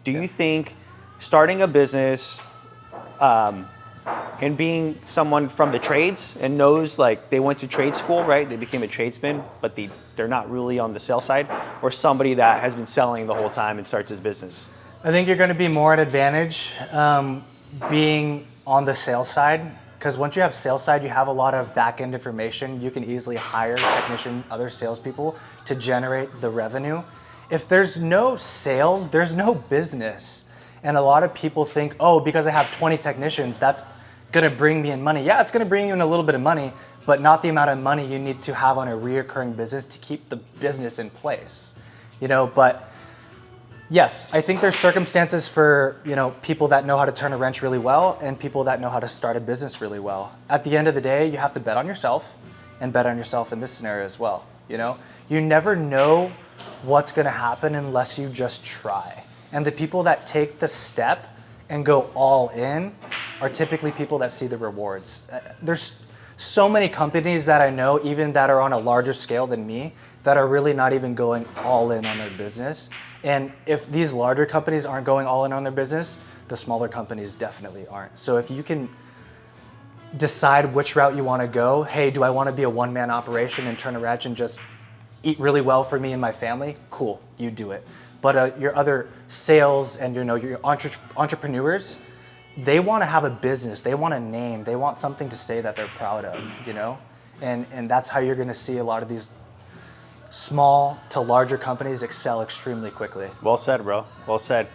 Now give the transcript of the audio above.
Do you think starting a business and being someone from the trades and knows like they went to trade school, right? They became a tradesman, but they're not really on the sales side, or somebody that has been selling the whole time and starts his business? I think you're going to be more at advantage being on the sales side, because once you have sales side, you have a lot of back end information. You can easily hire technician, other salespeople to generate the revenue. If there's no sales, there's no business. And a lot of people think, oh, because I have 20 technicians, that's going to bring me in money. Yeah, it's going to bring you in a little bit of money, but not the amount of money you need to have on a reoccurring business to keep the business in place. But yes, I think there's circumstances for, people that know how to turn a wrench really well and people that know how to start a business really well. At the end of the day, you have to bet on yourself and bet on yourself in this scenario as well. You never know what's going to happen unless you just try. And the people that take the step and go all in are typically people that see the rewards. There's so many companies that I know, even that are on a larger scale than me, that are really not even going all in on their business. And if these larger companies aren't going all in on their business, the smaller companies definitely aren't. So if you can decide which route you want to go, hey, do I want to be a one-man operation and turn a wrench and just eat really well for me and my family? Cool, you do it. But your other sales and your entrepreneurs, they want to have a business, they want a name, they want something to say that they're proud of, and that's how you're going to see a lot of these small to larger companies excel extremely quickly. Well said, bro. Well said.